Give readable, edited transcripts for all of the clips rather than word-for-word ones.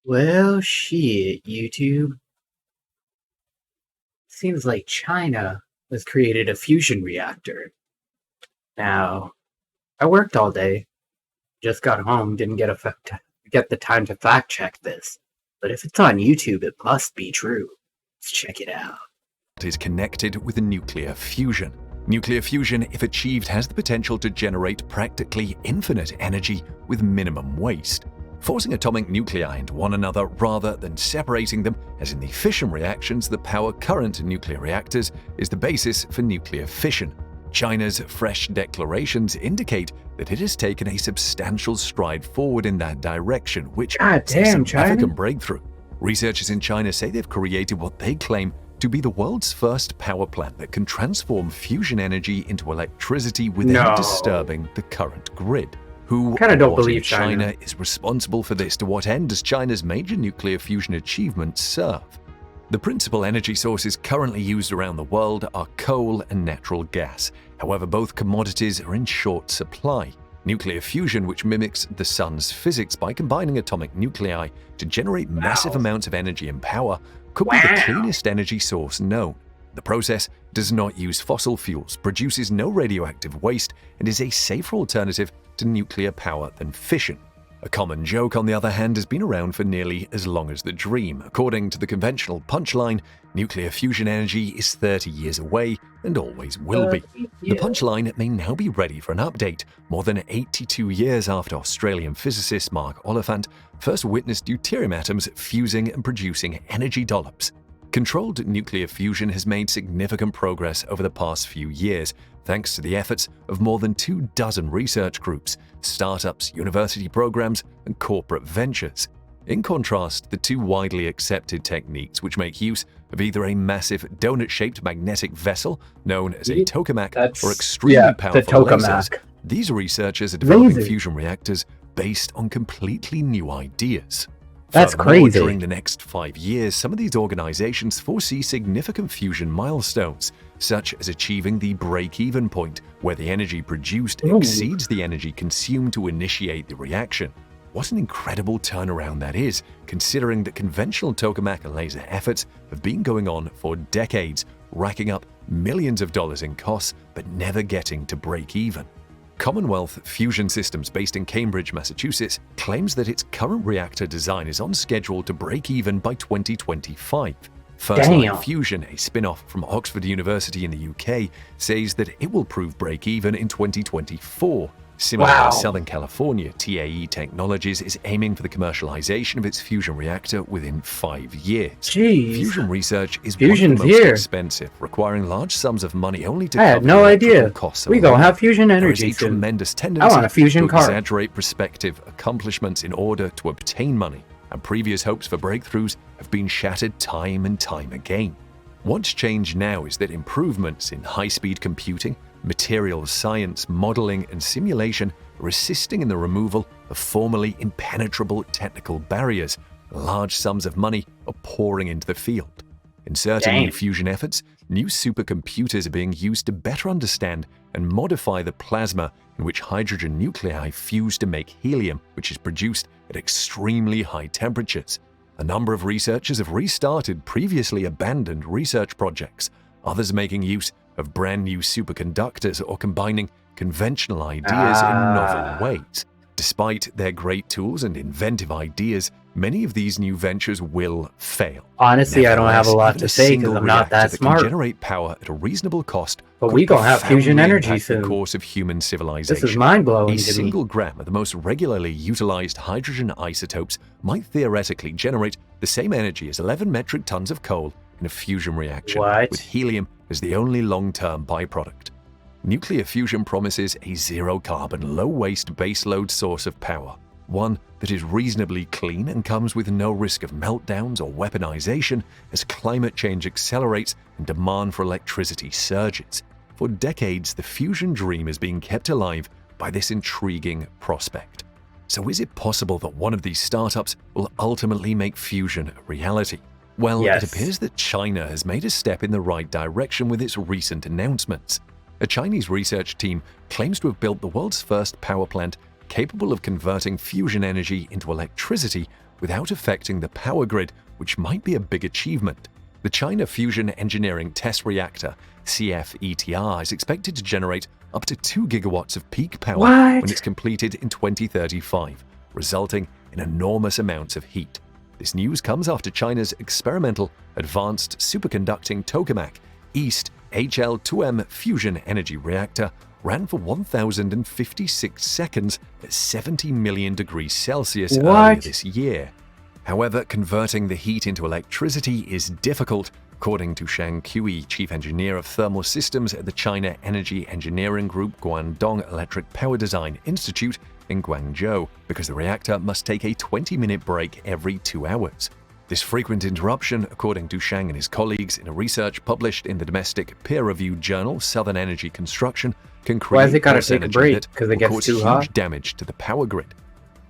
Well, shit, YouTube. Seems like China has created a fusion reactor. Now, I worked all day, just got home, didn't get the time to fact check this. But if it's on YouTube, it must be true. Let's check it out. Is connected with nuclear fusion. Nuclear fusion, if achieved, has the potential to generate practically infinite energy with minimum waste, forcing atomic nuclei into one another rather than separating them, as in the fission reactions that power current nuclear reactors, is the basis for nuclear fission. China's fresh declarations indicate that it has taken a substantial stride forward in that direction, which is a significant breakthrough. Researchers in China say they've created what they claim to be the world's first power plant that can transform fusion energy into electricity without disturbing the current grid. Who Kinda don't or what believe in China is responsible for this? To what end does China's major nuclear fusion achievements serve? The principal energy sources currently used around the world are coal and natural gas. However, both commodities are in short supply. Nuclear fusion, which mimics the sun's physics by combining atomic nuclei to generate massive amounts of energy and power, could be the cleanest energy source known. The process does not use fossil fuels, produces no radioactive waste, and is a safer alternative to nuclear power than fission. A common joke, on the other hand, has been around for nearly as long as the dream. According to the conventional punchline, nuclear fusion energy is 30 years away and always will be. The punchline may now be ready for an update, more than 82 years after Australian physicist Mark Oliphant first witnessed deuterium atoms fusing and producing energy dollops. Controlled nuclear fusion has made significant progress over the past few years, thanks to the efforts of more than 24 research groups, startups, university programs, and corporate ventures. In contrast, the two widely accepted techniques which make use of either a massive donut-shaped magnetic vessel known as a tokamak or extremely powerful lasers, these researchers are developing fusion reactors based on completely new ideas. That's crazy. During the next 5 years, some of these organizations foresee significant fusion milestones, such as achieving the break-even point, where the energy produced exceeds the energy consumed to initiate the reaction. What an incredible turnaround that is, considering that conventional tokamak and laser efforts have been going on for decades, racking up millions of dollars in costs, but never getting to break even. Commonwealth Fusion Systems, based in Cambridge, Massachusetts, claims that its current reactor design is on schedule to break even by 2025. First Light Fusion, a spin-off from Oxford University in the UK, says that it will prove break-even in 2024. Similar in Southern California, TAE Technologies is aiming for the commercialization of its fusion reactor within 5 years. Fusion research is one of the most expensive, requiring large sums of money only to cover the electrical costs. We gonna have fusion energy. There is a tremendous tendency to exaggerate prospective accomplishments in order to obtain money, and previous hopes for breakthroughs have been shattered time and time again. What's changed now is that improvements in high-speed computing, materials science, modeling, and simulation are assisting in the removal of formerly impenetrable technical barriers. Large sums of money are pouring into the field. In certain new fusion efforts, new supercomputers are being used to better understand and modify the plasma in which hydrogen nuclei fuse to make helium, which is produced at extremely high temperatures. A number of researchers have restarted previously abandoned research projects, others making use of brand new superconductors or combining conventional ideas in novel ways. Despite their great tools and inventive ideas, many of these new ventures will fail. Honestly, I don't have a lot to say because I'm not that smart. Can generate power at a reasonable cost, but we gonna have fusion energy soon. The course of human civilization. This is mind-blowing. A single gram of the most regularly utilized hydrogen isotopes might theoretically generate the same energy as 11 metric tons of coal in a fusion reaction, with helium as the only long-term byproduct. Nuclear fusion promises a zero-carbon, low-waste baseload source of power, one that is reasonably clean and comes with no risk of meltdowns or weaponization as climate change accelerates and demand for electricity surges. For decades, the fusion dream is being kept alive by this intriguing prospect. So is it possible that one of these startups will ultimately make fusion a reality? Well, it appears that China has made a step in the right direction with its recent announcements. A Chinese research team claims to have built the world's first power plant capable of converting fusion energy into electricity without affecting the power grid, which might be a big achievement. The China Fusion Engineering Test Reactor, CFETR, is expected to generate up to 2 gigawatts of peak power when it's completed in 2035, resulting in enormous amounts of heat. This news comes after China's experimental Advanced Superconducting Tokamak East HL2M fusion energy reactor ran for 1,056 seconds at 70 million degrees Celsius earlier this year. However, converting the heat into electricity is difficult, according to Shang Kui, chief engineer of thermal systems at the China Energy Engineering Group Guangdong Electric Power Design Institute in Guangzhou, because the reactor must take a 20-minute break every 2 hours. This frequent interruption, according to Shang and his colleagues in a research published in the domestic peer-reviewed journal Southern Energy Construction, can create force energy that will cause huge damage to the power grid.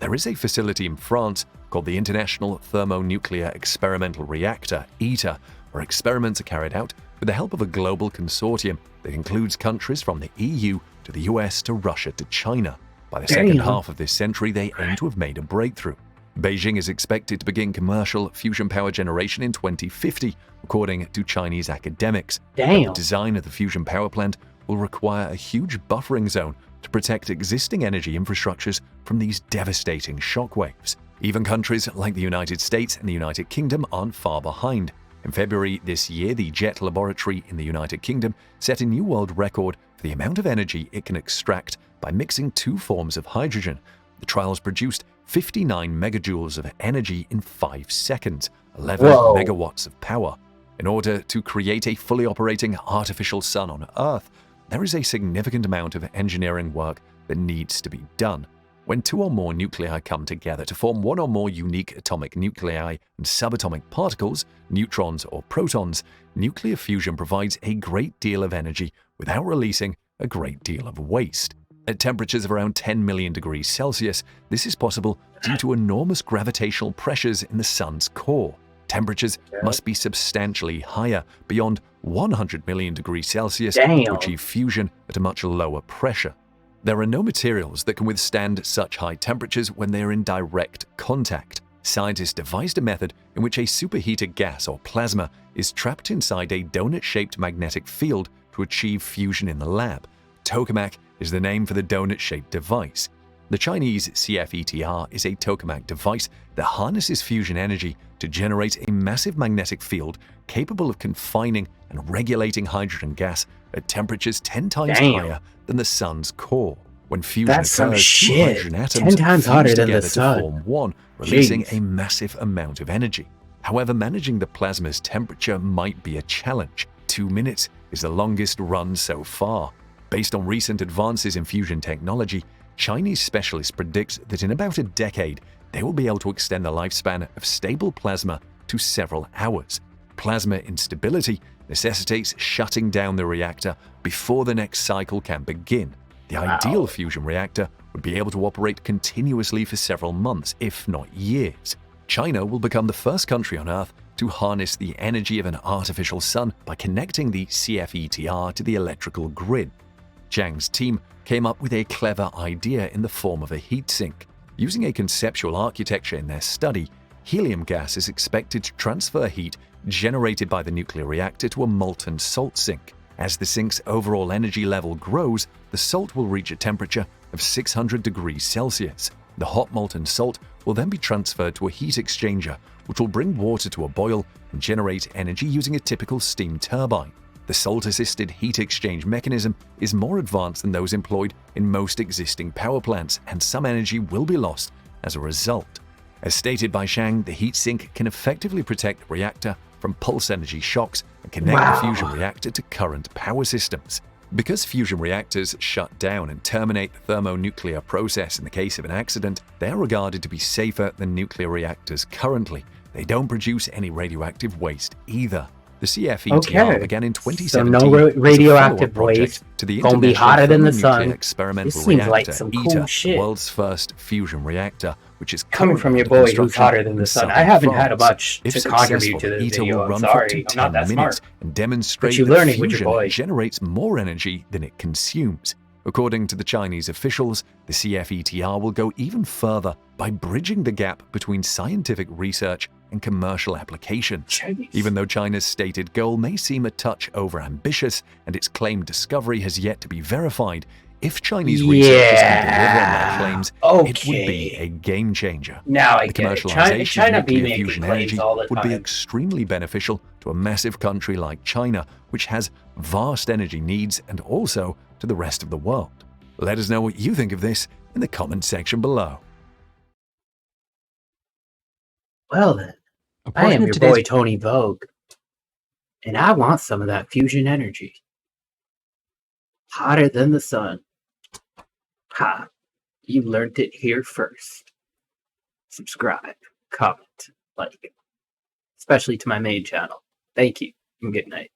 There is a facility in France called the International Thermonuclear Experimental Reactor, ITER, where experiments are carried out with the help of a global consortium that includes countries from the EU to the US to Russia to China. By the second half of this century, they aim to have made a breakthrough. Beijing is expected to begin commercial fusion power generation in 2050, according to Chinese academics. The design of the fusion power plant will require a huge buffering zone to protect existing energy infrastructures from these devastating shockwaves. Even countries like the United States and the United Kingdom aren't far behind. In February this year, the Jet Laboratory in the United Kingdom set a new world record for the amount of energy it can extract by mixing 2 forms of hydrogen. The trials produced 59 megajoules of energy in 5 seconds, 11 megawatts of power. In order to create a fully operating artificial sun on Earth, there is a significant amount of engineering work that needs to be done. When 2 or more nuclei come together to form 1 or more unique atomic nuclei and subatomic particles, neutrons or protons, nuclear fusion provides a great deal of energy without releasing a great deal of waste. At temperatures of around 10 million degrees Celsius, this is possible due to enormous gravitational pressures in the sun's core. Temperatures must be substantially higher, beyond 100 million degrees Celsius, to achieve fusion at a much lower pressure. There are no materials that can withstand such high temperatures when they are in direct contact. Scientists devised a method in which a superheated gas or plasma is trapped inside a donut-shaped magnetic field to achieve fusion in the lab. Tokamak is the name for the donut-shaped device. The Chinese CFETR is a tokamak device that harnesses fusion energy to generate a massive magnetic field capable of confining and regulating hydrogen gas at temperatures 10 times higher than the sun's core. When fusion occurs, 2 hydrogen atoms 10 times hotter than the to sun. form one, releasing a massive amount of energy. However, managing the plasma's temperature might be a challenge. 2 minutes is the longest run so far. Based on recent advances in fusion technology, Chinese specialists predict that in about a decade, they will be able to extend the lifespan of stable plasma to several hours. Plasma instability necessitates shutting down the reactor before the next cycle can begin. The ideal fusion reactor would be able to operate continuously for several months, if not years. China will become the first country on Earth to harness the energy of an artificial sun by connecting the CFETR to the electrical grid. Zhang's team came up with a clever idea in the form of a heat sink. Using a conceptual architecture in their study, helium gas is expected to transfer heat generated by the nuclear reactor to a molten salt sink. As the sink's overall energy level grows, the salt will reach a temperature of 600 degrees Celsius. The hot molten salt will then be transferred to a heat exchanger, which will bring water to a boil and generate energy using a typical steam turbine. The salt-assisted heat exchange mechanism is more advanced than those employed in most existing power plants, and some energy will be lost as a result. As stated by Shang, the heat sink can effectively protect the reactor from pulse energy shocks and connect the fusion reactor to current power systems. Because fusion reactors shut down and terminate the thermonuclear process in the case of an accident, they are regarded to be safer than nuclear reactors currently. They don't produce any radioactive waste either. The CFETR began in 2017 so no radioactive waste, to the gonna be hotter than the sun. Experimental This seems reactor, like some cool ITER, shit. the world's first fusion reactor, which is Coming from your boy who's hotter than the sun. I haven't had much to contribute to this ITER video. will I'm run sorry, for I'm not that minutes smart. and demonstrate But you're that learning with your fusion boy. generates more energy than it consumes. According to the Chinese officials, the CFETR will go even further by bridging the gap between scientific research and commercial application. Even though China's stated goal may seem a touch overambitious and its claimed discovery has yet to be verified, if Chinese researchers can deliver on their claims, it would be a game changer. Now I The get it. commercialization China of be nuclear making fusion claims energy all the would be time. extremely beneficial to a massive country like China, which has vast energy needs, and also to the rest of the world. Let us know what you think of this in the comment section below. Well then, A I portion am of your today's boy Tony Vogue, and I want some of that fusion energy. Hotter than the sun. Ha! You learned it here first. Subscribe, comment, like, especially to my main channel. Thank you, and good night.